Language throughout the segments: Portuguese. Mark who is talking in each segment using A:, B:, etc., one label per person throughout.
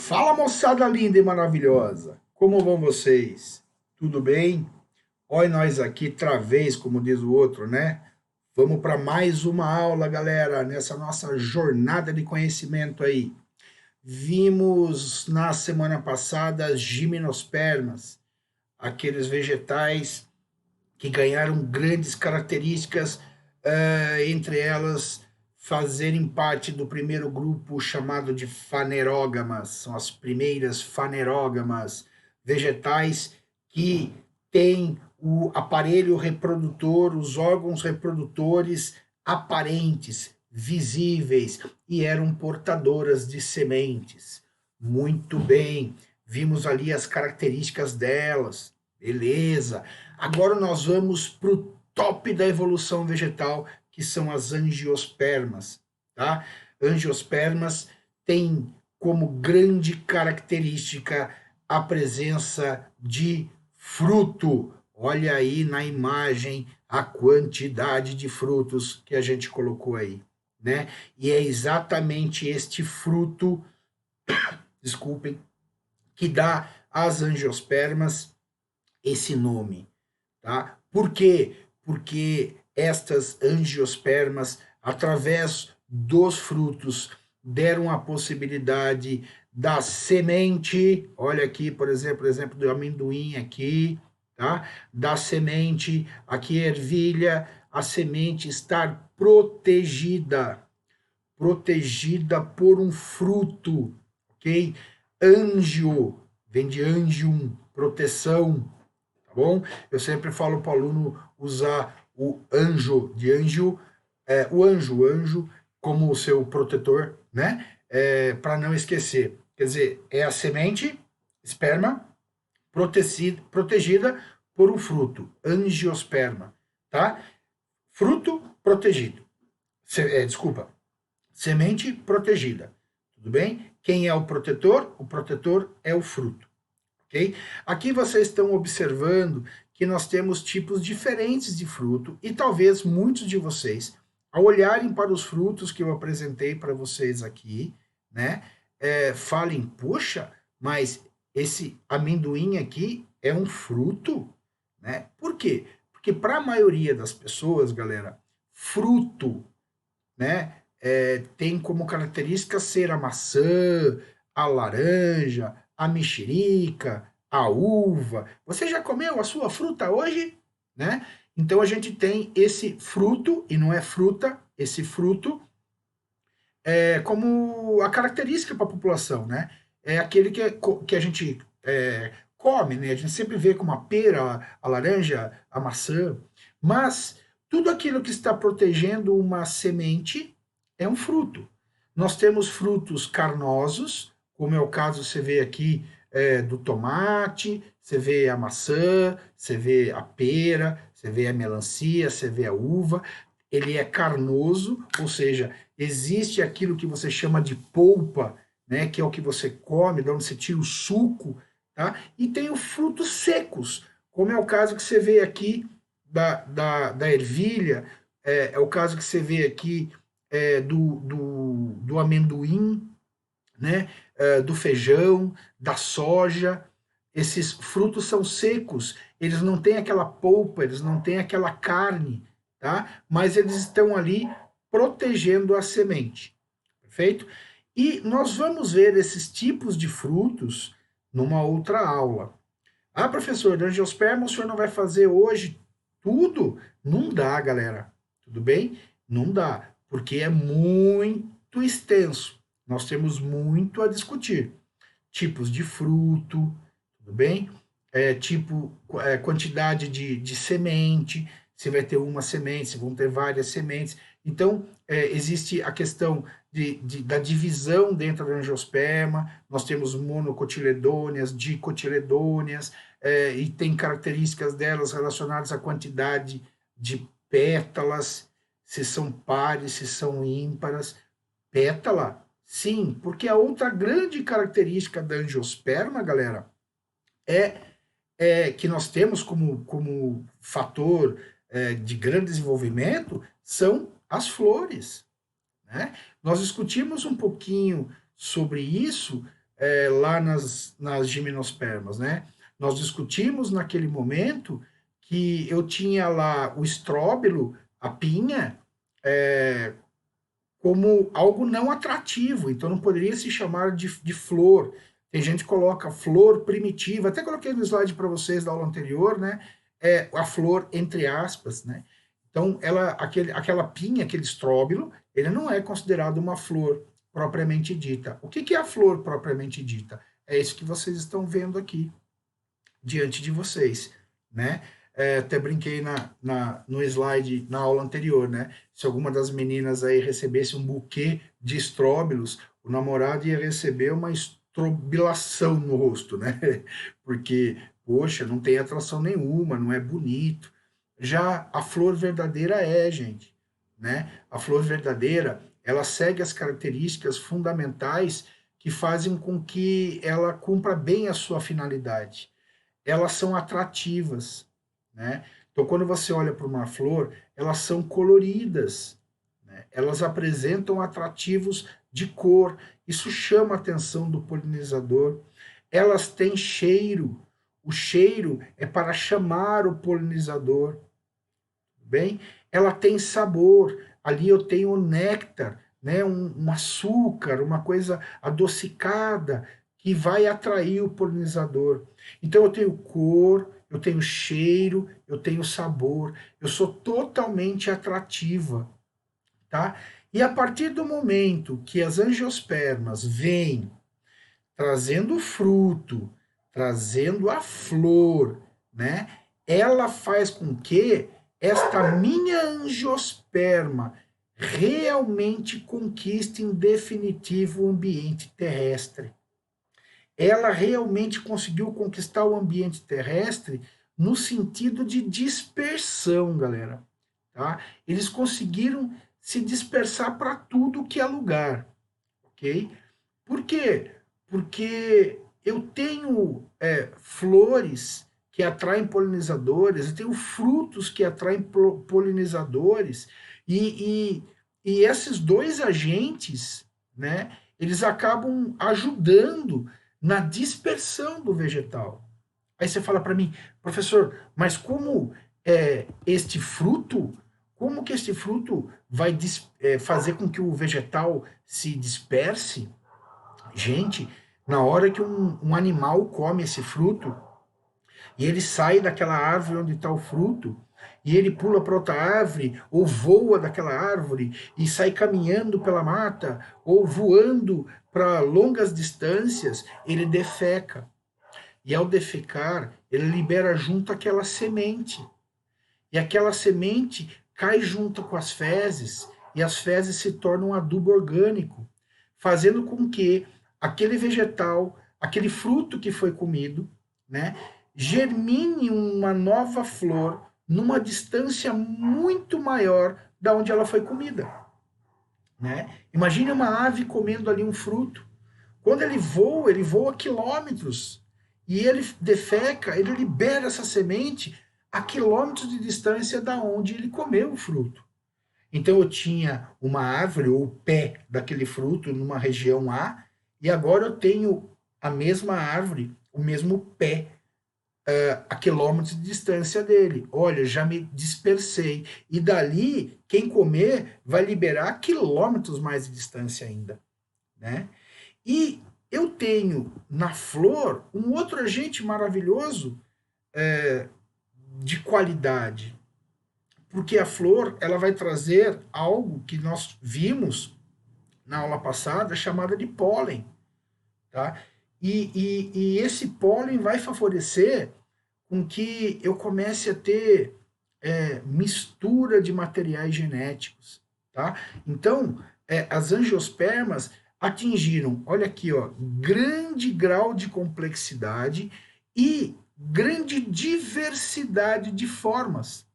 A: Fala, moçada linda e maravilhosa! Como vão vocês? Tudo bem? Olha nós aqui, travês, como diz o outro, né? Vamos para mais uma aula, galera, nessa nossa jornada de conhecimento aí. Vimos na semana passada as gimnospermas, aqueles vegetais que ganharam grandes características, entre elas fazerem parte do primeiro grupo chamado de fanerógamas, são as primeiras fanerógamas, vegetais que têm o aparelho reprodutor, os órgãos reprodutores aparentes, visíveis, e eram portadoras de sementes. Muito bem, vimos ali as características delas, beleza. Agora nós vamos para o top da evolução vegetal, que são as angiospermas, tá? Angiospermas têm como grande característica a presença de fruto. Olha aí na imagem a quantidade de frutos que a gente colocou aí, né? E é exatamente este fruto, desculpem, que dá às angiospermas esse nome, tá? Por quê? Porque estas angiospermas, através dos frutos, deram a possibilidade da semente, olha aqui, por exemplo do amendoim aqui, tá? Da semente, aqui ervilha, a semente estar protegida por um fruto, ok? Angio, vem de angium, proteção, tá bom? Eu sempre falo para o aluno usar o anjo, de anjo, o anjo como o seu protetor, né? Para não esquecer. Quer dizer, é a semente, esperma, protegida por um fruto, angiosperma, tá? Fruto protegido. Desculpa, semente protegida. Tudo bem? Quem é o protetor? O protetor é o fruto. Ok? Aqui vocês estão observando que nós temos tipos diferentes de fruto e talvez muitos de vocês, ao olharem para os frutos que eu apresentei para vocês aqui, né, falem, poxa, mas esse amendoim aqui é um fruto, né? Por quê? Porque para a maioria das pessoas, galera, fruto, né, tem como característica ser a maçã, a laranja, a mexerica, a uva. Você já comeu a sua fruta hoje? Né? Então a gente tem esse fruto, e não é fruta, esse fruto como a característica para a população, né? É aquele que a gente come, né? A gente sempre vê como a pera, a laranja, a maçã, mas tudo aquilo que está protegendo uma semente é um fruto. Nós temos frutos carnosos, como é o caso, você vê aqui do tomate, você vê a maçã, você vê a pera, você vê a melancia, você vê a uva. Ele é carnoso, ou seja, existe aquilo que você chama de polpa, né, que é o que você come, de onde você tira o suco, tá? E tem os frutos secos, como é o caso que você vê aqui da ervilha, é o caso que você vê aqui do amendoim, né, do feijão, da soja. Esses frutos são secos, eles não têm aquela polpa, eles não têm aquela carne, tá? Mas eles estão ali protegendo a semente, perfeito? E nós vamos ver esses tipos de frutos numa outra aula. Ah, professor, angiosperma o senhor não vai fazer hoje tudo? Não dá, galera. Tudo bem? Não dá, porque é muito extenso. Nós temos muito a discutir. Tipos de fruto, tudo bem? Quantidade de semente, se vai ter uma semente, se vão ter várias sementes. Então, existe a questão da divisão dentro da angiosperma, nós temos monocotiledôneas, dicotiledôneas, e tem características delas relacionadas à quantidade de pétalas, se são pares, se são ímpares. Pétala, sim, porque a outra grande característica da angiosperma, galera, que nós temos como fator de grande desenvolvimento são as flores, né? Nós discutimos um pouquinho sobre isso lá nas gimnospermas, né? Nós discutimos naquele momento que eu tinha lá o estróbilo, a pinha, como algo não atrativo, então não poderia se chamar de flor. Tem gente que coloca flor primitiva, até coloquei no slide para vocês da aula anterior, né? A flor entre aspas, né? Então, aquela pinha, aquele estróbilo, ele não é considerado uma flor propriamente dita. O que é a flor propriamente dita? É isso que vocês estão vendo aqui diante de vocês, né? Até brinquei no slide na aula anterior, né? Se alguma das meninas aí recebesse um buquê de estróbilos, o namorado ia receber uma estrobilação no rosto, né? Porque, poxa, não tem atração nenhuma, não é bonito. Já a flor verdadeira gente, né? A flor verdadeira, ela segue as características fundamentais que fazem com que ela cumpra bem a sua finalidade. Elas são atrativas, né? Então, quando você olha para uma flor, elas são coloridas, né? Elas apresentam atrativos de cor, isso chama a atenção do polinizador. Elas têm cheiro, o cheiro é para chamar o polinizador, bem? Ela tem sabor, ali eu tenho o néctar, né? Um açúcar, uma coisa adocicada, que vai atrair o polinizador. Então eu tenho cor, eu tenho cheiro, eu tenho sabor, eu sou totalmente atrativa, tá? E a partir do momento que as angiospermas vêm trazendo o fruto, trazendo a flor, né? Ela faz com que esta minha angiosperma realmente conquiste em definitivo o ambiente terrestre. Ela realmente conseguiu conquistar o ambiente terrestre no sentido de dispersão, galera. Tá? Eles conseguiram se dispersar para tudo que é lugar, ok? Por quê? Porque eu tenho flores que atraem polinizadores, eu tenho frutos que atraem polinizadores, e esses dois agentes, né, eles acabam ajudando na dispersão do vegetal. Aí você fala para mim, professor, mas como que este fruto vai fazer com que o vegetal se disperse? Gente, na hora que um animal come esse fruto, e ele sai daquela árvore onde está o fruto, e ele pula para outra árvore, ou voa daquela árvore, e sai caminhando pela mata, ou voando para longas distâncias, ele defeca. E ao defecar, ele libera junto aquela semente. E aquela semente cai junto com as fezes, e as fezes se tornam adubo orgânico, fazendo com que aquele vegetal, aquele fruto que foi comido, né, germine uma nova flor numa distância muito maior da onde ela foi comida, né? Imagine uma ave comendo ali um fruto. Quando ele voa quilômetros e ele defeca, ele libera essa semente a quilômetros de distância da onde ele comeu o fruto. Então eu tinha uma árvore ou pé daquele fruto numa região A, e agora eu tenho a mesma árvore, o mesmo pé, a quilômetros de distância dele. Olha, já me dispersei. E dali, quem comer vai liberar quilômetros mais de distância ainda, né? E eu tenho na flor um outro agente maravilhoso de qualidade, porque a flor ela vai trazer algo que nós vimos na aula passada chamada de pólen, tá? E esse pólen vai favorecer com que eu comece a ter mistura de materiais genéticos, tá? Então, as angiospermas atingiram, olha aqui, ó, grande grau de complexidade e grande diversidade de formas,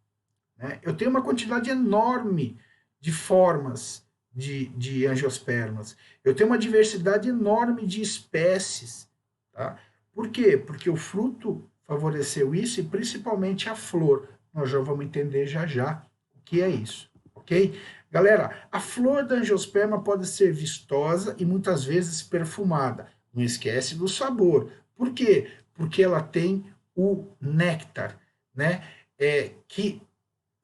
A: né? Eu tenho uma quantidade enorme de formas de angiospermas. Eu tenho uma diversidade enorme de espécies. Tá? Por quê? Porque o fruto favoreceu isso e principalmente a flor. Nós já vamos entender já já o que é isso. Ok? Galera, a flor da angiosperma pode ser vistosa e muitas vezes perfumada. Não esquece do sabor. Por quê? Porque ela tem o néctar, né? Que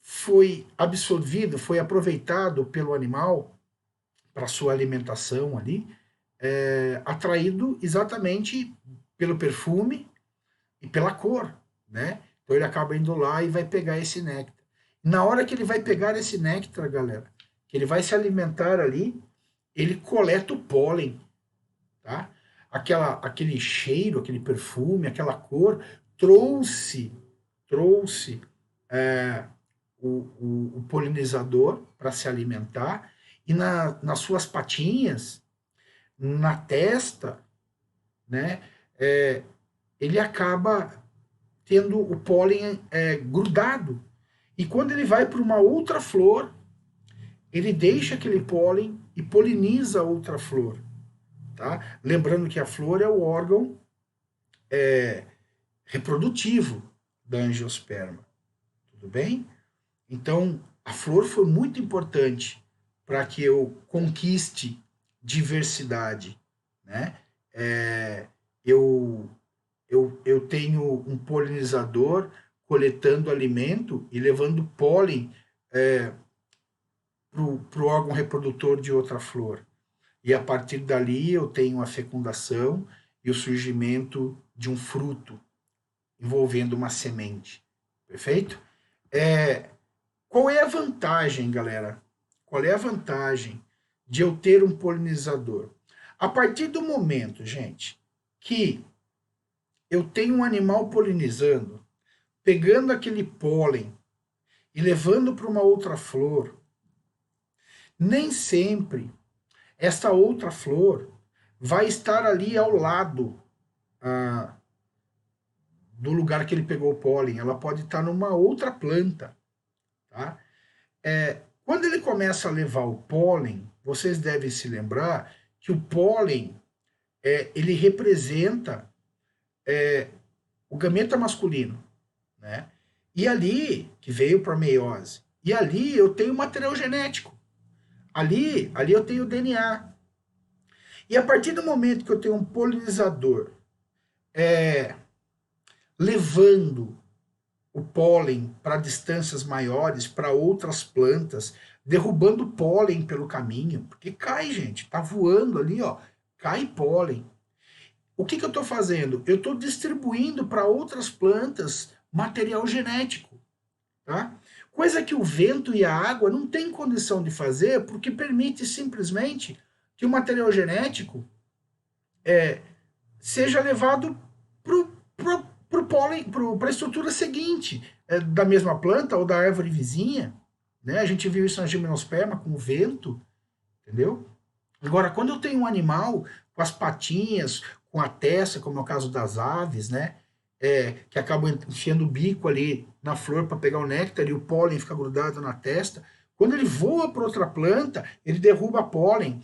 A: foi absorvido, foi aproveitado pelo animal para sua alimentação ali, atraído exatamente pelo perfume e pela cor, né? Então ele acaba indo lá e vai pegar esse néctar. Na hora que ele vai pegar esse néctar, galera, que ele vai se alimentar ali, ele coleta o pólen, tá? Aquele cheiro, aquele perfume, aquela cor trouxe é, o polinizador para se alimentar e nas suas patinhas, na testa, né? É, ele acaba tendo o pólen grudado. E quando ele vai para uma outra flor, ele deixa aquele pólen e poliniza a outra flor. Tá? Lembrando que a flor é o órgão reprodutivo da angiosperma. Tudo bem? Então, a flor foi muito importante para que eu conquiste diversidade. Né? Eu tenho um polinizador coletando alimento e levando pólen para o órgão reprodutor de outra flor. E a partir dali eu tenho a fecundação e o surgimento de um fruto envolvendo uma semente. Perfeito? Qual é a vantagem, galera? Qual é a vantagem de eu ter um polinizador? A partir do momento, gente, que eu tenho um animal polinizando, pegando aquele pólen e levando para uma outra flor, nem sempre esta outra flor vai estar ali ao lado do lugar que ele pegou o pólen. Ela pode estar numa outra planta. Tá? Quando ele começa a levar o pólen, vocês devem se lembrar que o pólen ele representa o gameta masculino. Né? E ali, que veio para a meiose, e ali eu tenho material genético. Ali eu tenho DNA. E a partir do momento que eu tenho um polinizador levando o pólen para distâncias maiores, para outras plantas, derrubando pólen pelo caminho, porque cai, gente, tá voando ali, ó, cai pólen. O que eu estou fazendo? Eu estou distribuindo para outras plantas material genético, tá? Coisa que o vento e a água não têm condição de fazer, porque permite simplesmente que o material genético seja levado para pólen, para a estrutura seguinte, da mesma planta ou da árvore vizinha. Né? A gente viu isso na gimnosperma com o vento, entendeu? Agora, quando eu tenho um animal com as patinhas, com a testa, como é o caso das aves, né? Que acabam enfiando o bico ali na flor para pegar o néctar e o pólen fica grudado na testa. Quando ele voa para outra planta, ele derruba pólen,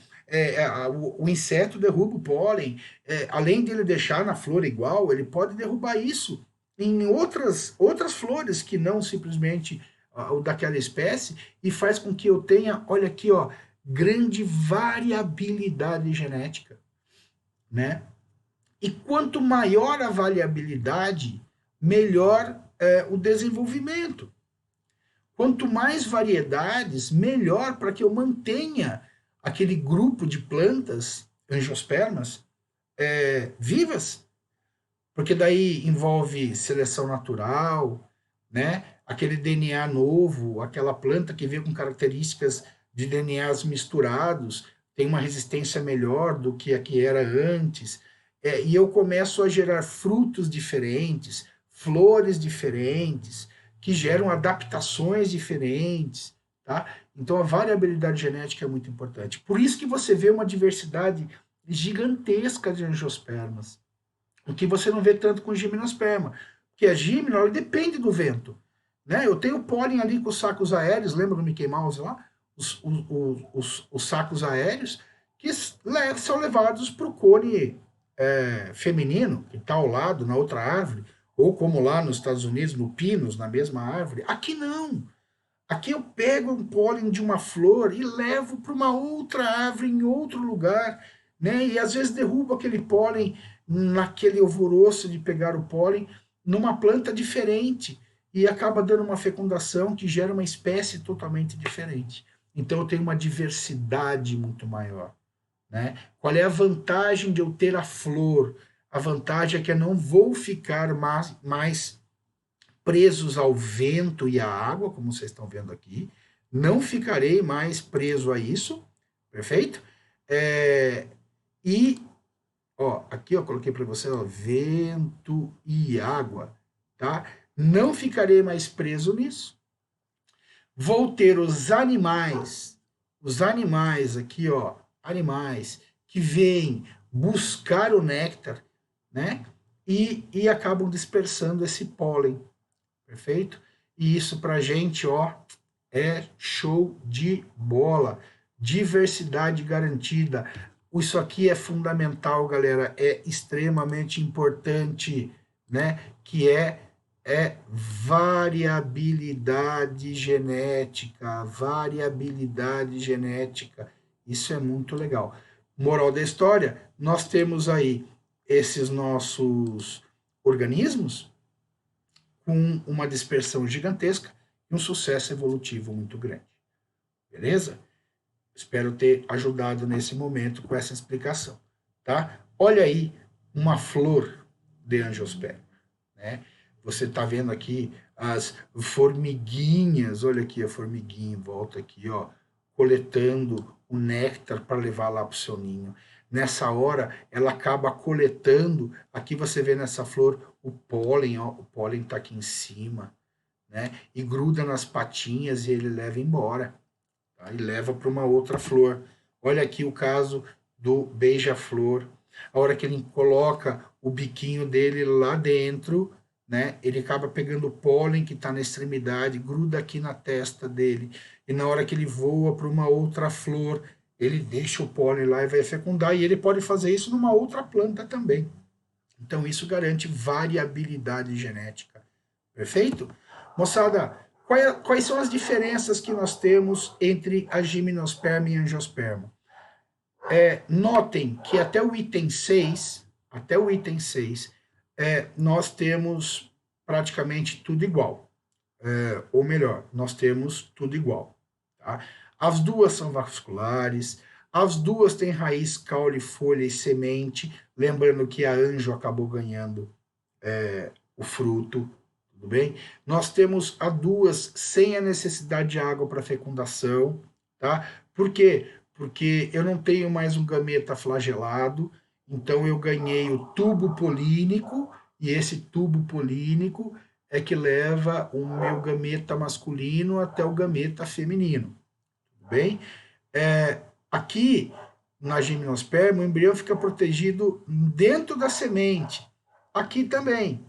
A: o inseto derruba o pólen. Além de ele deixar na flor igual, ele pode derrubar isso em outras flores que não simplesmente o daquela espécie e faz com que eu tenha, olha aqui, ó, grande variabilidade genética, né? E quanto maior a variabilidade, melhor o desenvolvimento. Quanto mais variedades, melhor para que eu mantenha aquele grupo de plantas, angiospermas, vivas. Porque daí envolve seleção natural, né? Aquele DNA novo, aquela planta que veio com características de DNAs misturados, tem uma resistência melhor do que a que era antes. E eu começo a gerar frutos diferentes, flores diferentes, que geram adaptações diferentes, tá? Então a variabilidade genética é muito importante. Por isso que você vê uma diversidade gigantesca de angiospermas, o que você não vê tanto com gimnosperma, porque a gimno, ela depende do vento, né? Eu tenho pólen ali com os sacos aéreos, lembra do Mickey Mouse lá? Os sacos aéreos que são levados para o cone feminino, que está ao lado, na outra árvore, ou como lá nos Estados Unidos, no pinus, na mesma árvore. Aqui não. Aqui eu pego um pólen de uma flor e levo para uma outra árvore em outro lugar, né? E às vezes derruba aquele pólen naquele alvoroço de pegar o pólen numa planta diferente e acaba dando uma fecundação que gera uma espécie totalmente diferente. Então eu tenho uma diversidade muito maior, né? Qual é a vantagem de eu ter a flor? A vantagem é que eu não vou ficar mais presos ao vento e à água, como vocês estão vendo aqui. Não ficarei mais preso a isso, perfeito? E, ó, aqui eu coloquei para você, ó, vento e água, tá? Não ficarei mais preso nisso. Vou ter os animais aqui, ó, animais que vêm buscar o néctar, né? E acabam dispersando esse pólen, perfeito? E isso pra gente, ó, é show de bola. Diversidade garantida. Isso aqui é fundamental, galera, é extremamente importante, né? Que é variabilidade genética, variabilidade genética. Isso é muito legal. Moral da história, nós temos aí esses nossos organismos com uma dispersão gigantesca e um sucesso evolutivo muito grande. Beleza? Espero ter ajudado nesse momento com essa explicação, tá? Olha aí uma flor de angiosperma, né? Você está vendo aqui as formiguinhas, olha aqui a formiguinha em volta aqui, ó, coletando o néctar para levar lá para o seu ninho. Nessa hora, ela acaba coletando, aqui você vê nessa flor o pólen, ó, o pólen está aqui em cima, né? E gruda nas patinhas e ele leva embora, tá? E leva para uma outra flor. Olha aqui o caso do beija-flor. A hora que ele coloca o biquinho dele lá dentro, né, ele acaba pegando o pólen que está na extremidade, gruda aqui na testa dele, e na hora que ele voa para uma outra flor, ele deixa o pólen lá e vai fecundar, e ele pode fazer isso numa outra planta também. Então isso garante variabilidade genética. Perfeito? Moçada, quais são as diferenças que nós temos entre a gimnosperma e a angiosperma? Notem que até o item 6, nós temos praticamente tudo igual. Ou melhor, nós temos tudo igual. Tá? As duas são vasculares, as duas têm raiz, caule, folha e semente. Lembrando que a anjo acabou ganhando o fruto, tudo bem? Nós temos as duas sem a necessidade de água para fecundação, tá? Por quê? Porque eu não tenho mais um gameta flagelado, então eu ganhei o tubo polínico, e esse tubo polínico é que leva o meu gameta masculino até o gameta feminino, tudo bem? Aqui, na gimnosperma, o embrião fica protegido dentro da semente. Aqui também,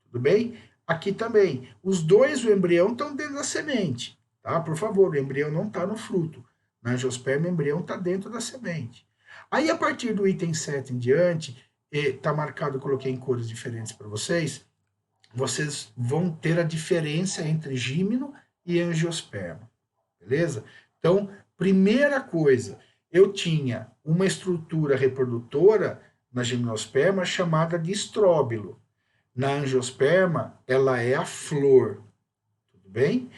A: tudo bem? Aqui também. Os dois, o embrião, estão dentro da semente, tá? Por favor, o embrião não está no fruto. Na angiosperma, o embrião está dentro da semente. Aí, a partir do item 7 em diante, está marcado, eu coloquei em cores diferentes para vocês vão ter a diferença entre gímeno e angiosperma, beleza? Então, primeira coisa, eu tinha uma estrutura reprodutora na gimnosperma chamada de estróbilo. Na angiosperma, ela é a flor, tudo bem?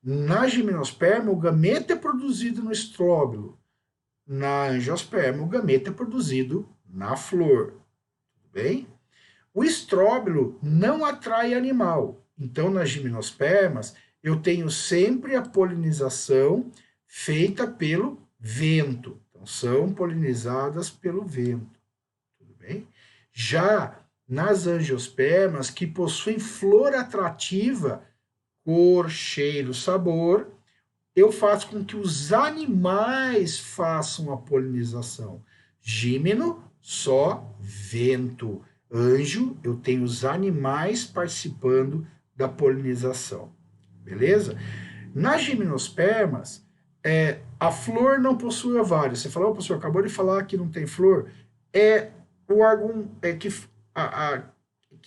A: Na gimnosperma, o gameta é produzido no estróbilo. Na angiosperma, o gameta é produzido na flor, tudo bem? O estróbilo não atrai animal. Então, nas gimnospermas, eu tenho sempre a polinização feita pelo vento. Então, são polinizadas pelo vento, tudo bem? Já nas angiospermas, que possuem flor atrativa, cor, cheiro, sabor, eu faço com que os animais façam a polinização. Gímeno, só vento. Anjo, eu tenho os animais participando da polinização. Beleza? Nas gimnospermas, a flor não possui ovário. Você falou, professor, acabou de falar que não tem flor. É o órgão que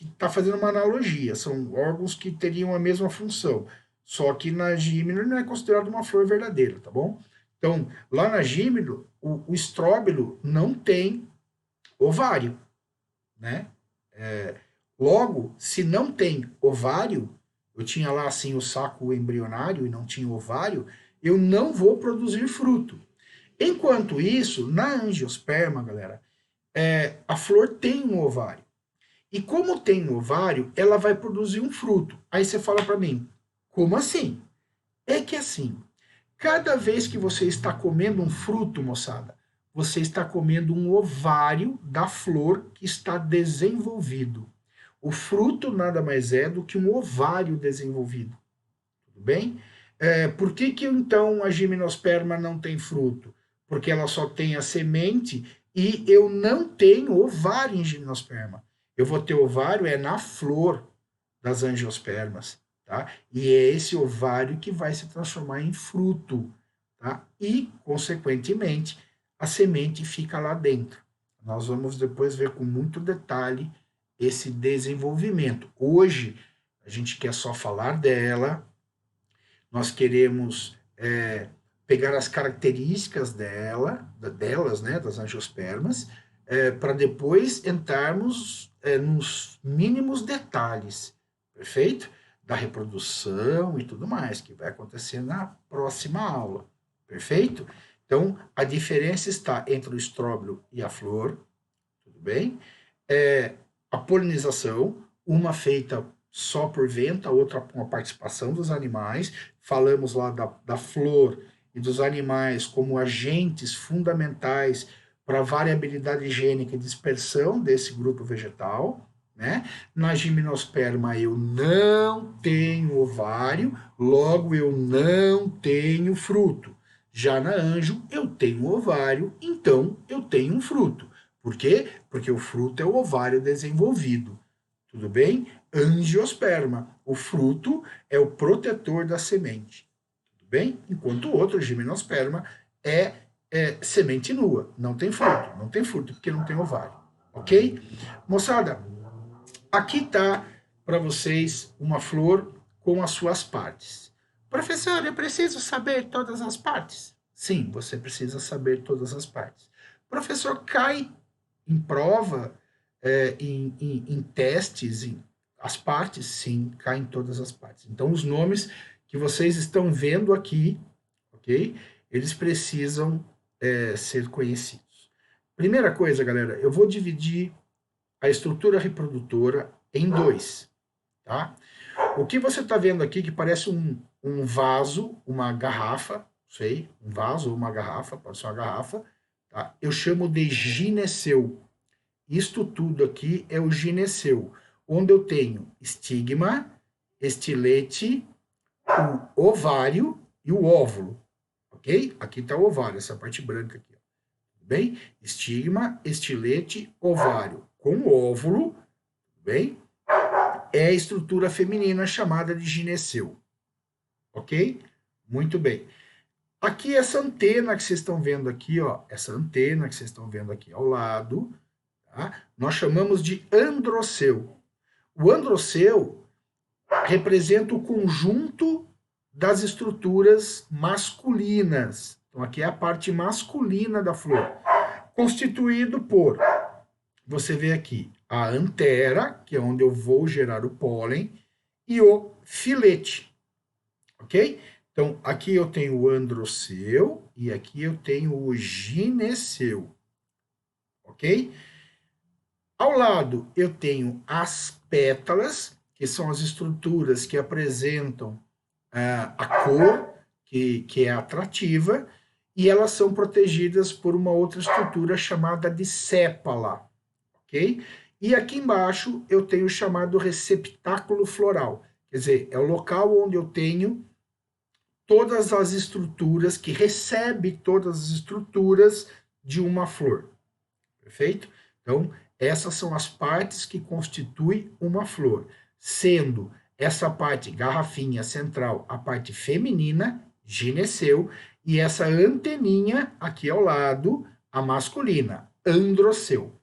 A: está fazendo uma analogia. São órgãos que teriam a mesma função. Só que na gímeno não é considerado uma flor verdadeira, tá bom? Então, lá na gímeno, o estróbilo não tem ovário, né? Logo, se não tem ovário, eu tinha lá assim o saco embrionário e não tinha ovário, eu não vou produzir fruto. Enquanto isso, na angiosperma, galera, a flor tem um ovário. E como tem um ovário, ela vai produzir um fruto. Aí você fala para mim, como assim? É que assim, cada vez que você está comendo um fruto, moçada, você está comendo um ovário da flor que está desenvolvido. O fruto nada mais é do que um ovário desenvolvido. Tudo bem? Por que então a gimnosperma não tem fruto? Porque ela só tem a semente e eu não tenho ovário em gimnosperma. Eu vou ter ovário na flor das angiospermas, tá? E é esse ovário que vai se transformar em fruto, tá? E, consequentemente, a semente fica lá dentro. Nós vamos depois ver com muito detalhe esse desenvolvimento. Hoje, a gente quer só falar dela, nós queremos pegar as características delas, né, das angiospermas, para depois entrarmos nos mínimos detalhes, perfeito? Da reprodução e tudo mais, que vai acontecer na próxima aula, perfeito? Então, a diferença está entre o estróbilo e a flor, tudo bem? A polinização, uma feita só por vento, a outra com a participação dos animais. Falamos lá da flor e dos animais como agentes fundamentais para a variabilidade gênica e dispersão desse grupo vegetal, né? Na gimnosperma eu não tenho ovário, logo eu não tenho fruto. Já na anjo eu tenho ovário, então eu tenho um fruto. Por quê? Porque o fruto é o ovário desenvolvido. Tudo bem? Angiosperma. O fruto é o protetor da semente. Tudo bem? Enquanto o outro, gimnosperma, é semente nua. Não tem fruto. Não tem fruto porque não tem ovário. Ok? Moçada, aqui está para vocês uma flor com as suas partes. Professor, eu preciso saber todas as partes? Sim, você precisa saber todas as partes. Professor, cai em prova, em testes, as partes, sim, caem todas as partes. Então, os nomes que vocês estão vendo aqui, ok? Eles precisam ser conhecidos. Primeira coisa, galera, eu vou dividir a estrutura reprodutora em dois, tá? O que você está vendo aqui, que parece um vaso, uma garrafa, sei, um vaso ou uma garrafa, pode ser uma garrafa, tá? Eu chamo de gineceu. Isto tudo aqui é o gineceu, onde eu tenho estigma, estilete, o ovário e o óvulo, ok? Aqui está o ovário, essa parte branca aqui, tudo bem? Estigma, estilete, ovário com óvulo, tudo bem? É a estrutura feminina chamada de gineceu, ok? Muito bem. Aqui essa antena que vocês estão vendo aqui, ó, essa antena que vocês estão vendo aqui ao lado, tá? Nós chamamos de androceu. O androceu representa o conjunto das estruturas masculinas. Então, aqui é a parte masculina da flor, constituído por, você vê aqui, a antera, que é onde eu vou gerar o pólen, e o filete, ok? Então, aqui eu tenho o androceu e aqui eu tenho o gineceu, ok? Ao lado, eu tenho as pétalas, que são as estruturas que apresentam a cor, que é atrativa, e elas são protegidas por uma outra estrutura chamada de sépala, ok? E aqui embaixo eu tenho o chamado receptáculo floral, quer dizer, é o local onde eu tenho todas as estruturas, que recebe todas as estruturas de uma flor, perfeito? Então, essas são as partes que constituem uma flor, sendo essa parte garrafinha central a parte feminina, gineceu, e essa anteninha aqui ao lado, a masculina, androceu.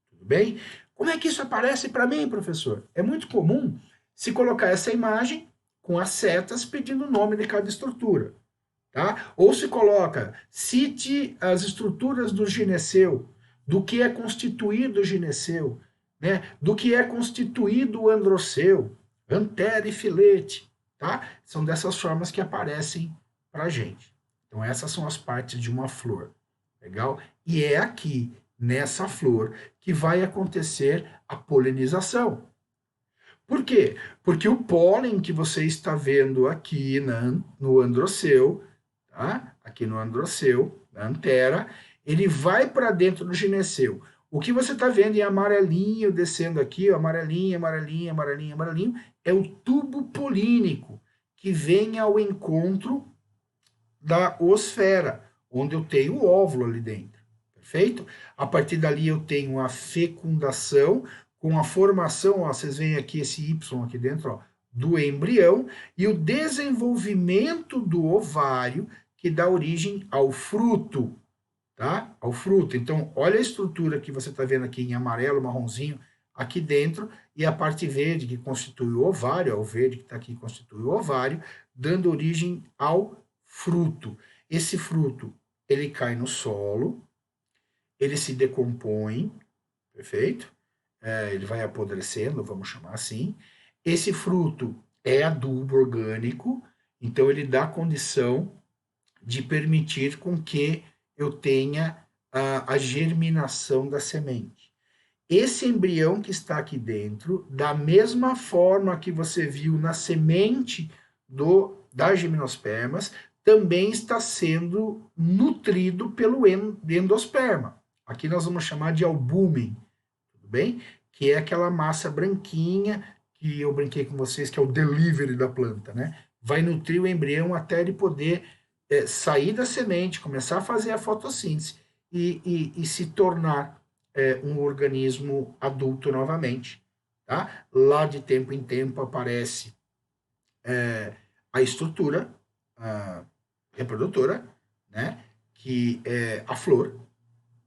A: Tudo bem? Como é que isso aparece para mim, professor? É muito comum se colocar essa imagem com as setas pedindo o nome de cada estrutura, tá? Ou se coloca, cite as estruturas do gineceu, do que é constituído o gineceu, né? Do que é constituído o androceu, antera e filete, tá? São dessas formas que aparecem para a gente. Então essas são as partes de uma flor, legal? E é aqui, nessa flor, que vai acontecer a polinização. Por quê? Porque o pólen que você está vendo aqui no androceu, tá? Aqui no androceu, na antera, ele vai para dentro do gineceu. O que você está vendo em amarelinho descendo aqui, ó, amarelinho, amarelinho, amarelinho, amarelinho, é o tubo polínico que vem ao encontro da osfera, onde eu tenho o óvulo ali dentro. Perfeito? A partir dali eu tenho a fecundação, com a formação, ó, vocês veem aqui esse Y aqui dentro, ó, do embrião, e o desenvolvimento do ovário, que dá origem ao fruto, tá? Ao fruto. Então, olha a estrutura que você está vendo aqui em amarelo, marronzinho, aqui dentro, e a parte verde que constitui o ovário, ó, o verde que está aqui constitui o ovário, dando origem ao fruto. Esse fruto, ele cai no solo, ele se decompõe, perfeito? Ele vai apodrecendo, vamos chamar assim. Esse fruto é adubo orgânico, então ele dá condição de permitir com que eu tenha a germinação da semente. Esse embrião que está aqui dentro, da mesma forma que você viu na semente das gimnospermas, também está sendo nutrido pelo endosperma. Aqui nós vamos chamar de albúmen, tudo bem? Que é aquela massa branquinha que eu brinquei com vocês, que é o delivery da planta, né? Vai nutrir o embrião até ele poder sair da semente, começar a fazer a fotossíntese e se tornar um organismo adulto novamente. Tá? Lá de tempo em tempo aparece a estrutura reprodutora, né? Que é a flor,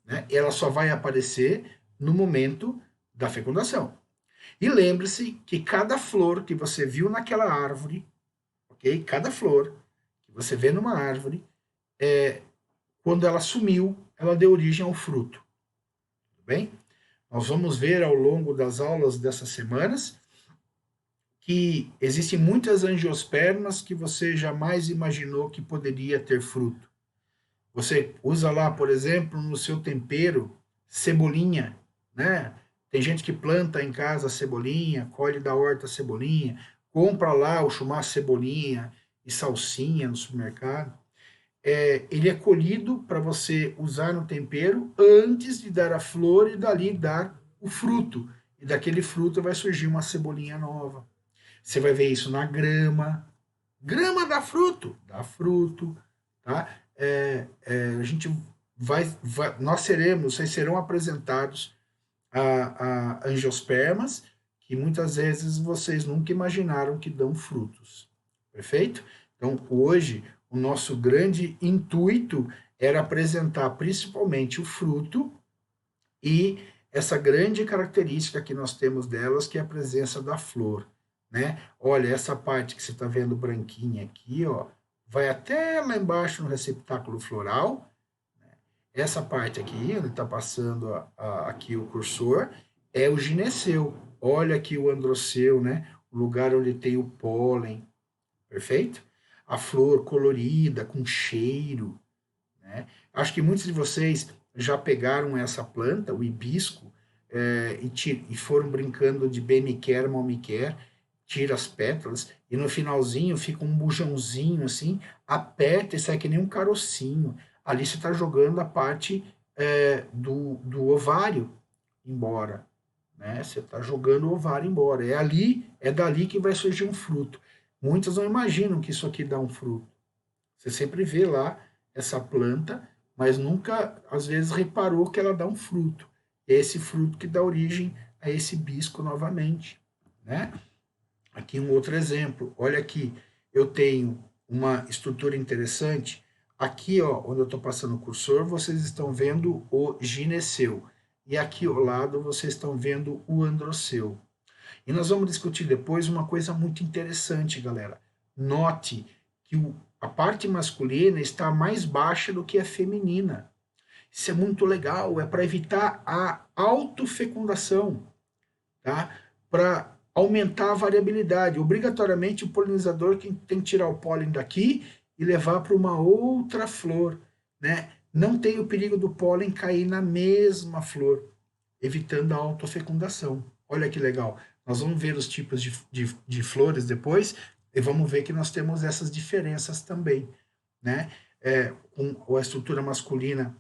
A: né? Ela só vai aparecer no momento da fecundação. E lembre-se que cada flor que você viu naquela árvore, ok? Cada flor que você vê numa árvore, quando ela sumiu, ela deu origem ao fruto. Tudo bem? Nós vamos ver ao longo das aulas dessas semanas que existem muitas angiospermas que você jamais imaginou que poderia ter fruto. Você usa lá, por exemplo, no seu tempero, cebolinha, né? Tem gente que planta em casa cebolinha, colhe da horta cebolinha, compra lá o chumar cebolinha e salsinha no supermercado. Ele é colhido para você usar no tempero antes de dar a flor e dali dar o fruto. E daquele fruto vai surgir uma cebolinha nova. Você vai ver isso na grama. Grama dá fruto, tá? A gente vocês serão apresentados a angiospermas que muitas vezes vocês nunca imaginaram que dão frutos. Perfeito? Então, hoje, o nosso grande intuito era apresentar principalmente o fruto e essa grande característica que nós temos delas, que é a presença da flor, né? Olha, essa parte que você está vendo branquinha aqui, ó, vai até lá embaixo no receptáculo floral. Essa parte aqui, onde está passando aqui o cursor, é o gineceu. Olha aqui o androceu, né? O lugar onde tem o pólen, perfeito? A flor colorida, com cheiro, né? Acho que muitos de vocês já pegaram essa planta, o hibisco, e foram brincando de bem me quer, mal me quer, tira as pétalas, e no finalzinho fica um bujãozinho assim, aperta e sai que nem um carocinho. Ali você está jogando a parte do ovário embora, né? Você está jogando o ovário embora. É dali que vai surgir um fruto. Muitas não imaginam que isso aqui dá um fruto. Você sempre vê lá essa planta, mas nunca, às vezes, reparou que ela dá um fruto. É esse fruto que dá origem a esse hibisco novamente, né? Aqui um outro exemplo. Olha aqui, eu tenho uma estrutura interessante. Aqui, ó, onde eu estou passando o cursor, vocês estão vendo o gineceu. E aqui ao lado, vocês estão vendo o androceu. E nós vamos discutir depois uma coisa muito interessante, galera. Note que a parte masculina está mais baixa do que a feminina. Isso é muito legal, é para evitar a autofecundação, tá? Para aumentar a variabilidade. Obrigatoriamente o polinizador tem que tirar o pólen daqui e levar para uma outra flor, né? Não tem o perigo do pólen cair na mesma flor, evitando a autofecundação. Olha que legal. Nós vamos ver os tipos de flores depois e vamos ver que nós temos essas diferenças também, né? Com a estrutura masculina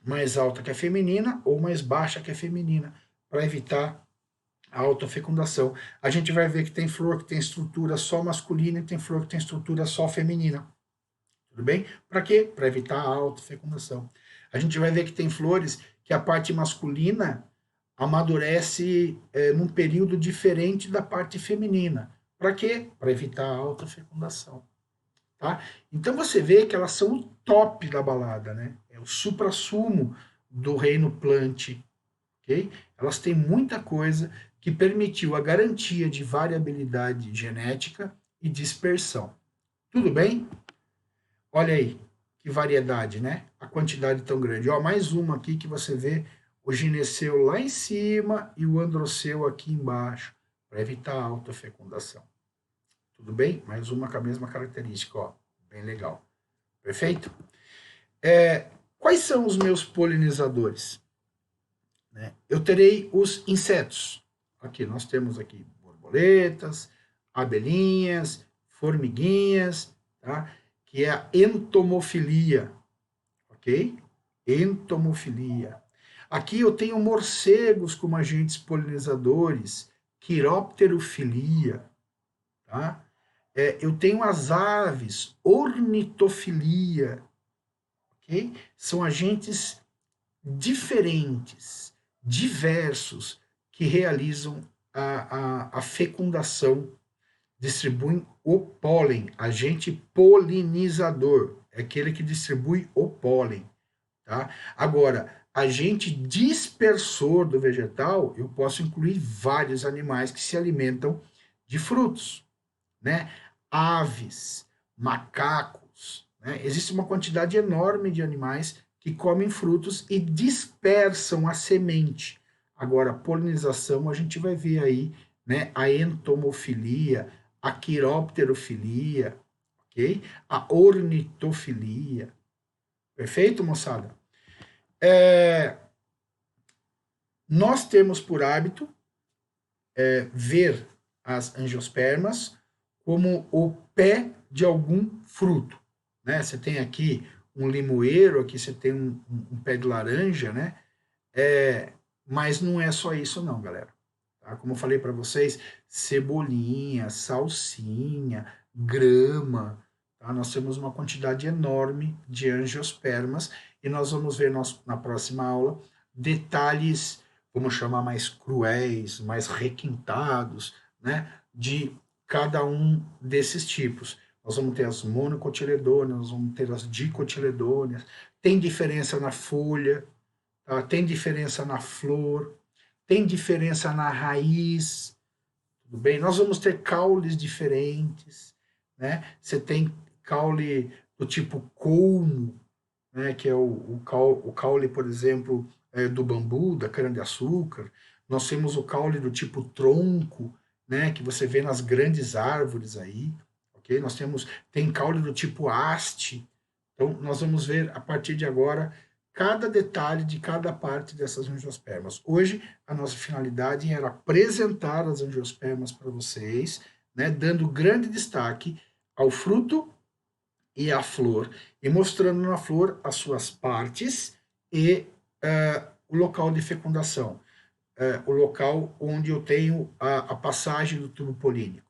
A: mais alta que a feminina ou mais baixa que a feminina, para evitar a autofecundação. A gente vai ver que tem flor que tem estrutura só masculina e tem flor que tem estrutura só feminina. Tudo bem? Para quê? Para evitar a autofecundação. A gente vai ver que tem flores que a parte masculina amadurece num período diferente da parte feminina. Para quê? Para evitar a autofecundação. Tá? Então você vê que elas são o top da balada, né? É o suprassumo do reino plant, ok? Elas têm muita coisa que permitiu a garantia de variabilidade genética e dispersão. Tudo bem? Olha aí, que variedade, né? A quantidade tão grande. Ó, mais uma aqui que você vê o gineceu lá em cima e o androceu aqui embaixo, para evitar a autofecundação. Tudo bem? Mais uma com a mesma característica, ó. Bem legal. Perfeito? Quais são os meus polinizadores? Né? Eu terei os insetos. Aqui, nós temos aqui borboletas, abelhinhas, formiguinhas, tá? Que é a entomofilia, ok? Entomofilia. Aqui eu tenho morcegos como agentes polinizadores, quiropterofilia, tá? Eu tenho as aves, ornitofilia, ok? São agentes diferentes, diversos, que realizam a fecundação, distribuem o pólen, agente polinizador, é aquele que distribui o pólen, tá? Agora, agente dispersor do vegetal, eu posso incluir vários animais que se alimentam de frutos, né? Aves, macacos, né? Existe uma quantidade enorme de animais que comem frutos e dispersam a semente. Agora, a polinização, a gente vai ver aí, né? A entomofilia, a quiropterofilia, ok? A ornitofilia. Perfeito, moçada? Nós temos por hábito ver as angiospermas como o pé de algum fruto, né? Você tem aqui um limoeiro, aqui você tem um pé de laranja, né? Mas não é só isso não, galera. Tá? Como eu falei para vocês, cebolinha, salsinha, grama, tá? Nós temos uma quantidade enorme de angiospermas e nós vamos ver na próxima aula detalhes, vamos chamar mais cruéis, mais requintados, né? De cada um desses tipos. Nós vamos ter as monocotiledôneas, nós vamos ter as dicotiledôneas, tem diferença na folha, tá? Tem diferença na flor, tem diferença na raiz, tudo bem? Nós vamos ter caules diferentes, né? Você tem caule do tipo colmo, né? Que é o caule, por exemplo, do bambu, da cana-de-açúcar. Nós temos o caule do tipo tronco, né? Que você vê nas grandes árvores aí, ok? Tem caule do tipo haste. Então, nós vamos ver a partir de agora cada detalhe de cada parte dessas angiospermas. Hoje, a nossa finalidade era apresentar as angiospermas para vocês, né, dando grande destaque ao fruto e à flor, e mostrando na flor as suas partes e o local de fecundação, o local onde eu tenho a passagem do tubo polínico.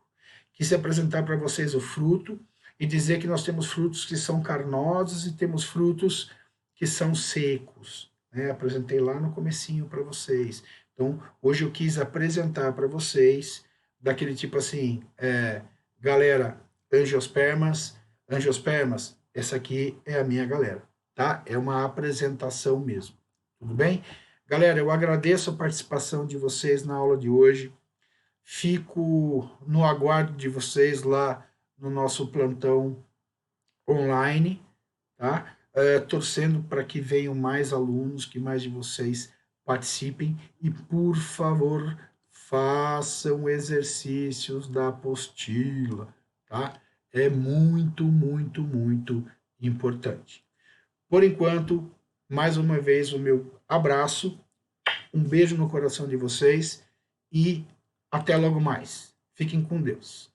A: Quis apresentar para vocês o fruto e dizer que nós temos frutos que são carnosos e temos frutos que são secos, né? Apresentei lá no comecinho para vocês. Então, hoje eu quis apresentar para vocês daquele tipo assim, galera, angiospermas, essa aqui é a minha galera, tá? É uma apresentação mesmo, tudo bem? Galera, eu agradeço a participação de vocês na aula de hoje. Fico no aguardo de vocês lá no nosso plantão online, tá? torcendo para que venham mais alunos, que mais de vocês participem e, por favor, façam exercícios da apostila, tá? É muito, muito, muito importante. Por enquanto, mais uma vez o meu abraço, um beijo no coração de vocês e até logo mais. Fiquem com Deus.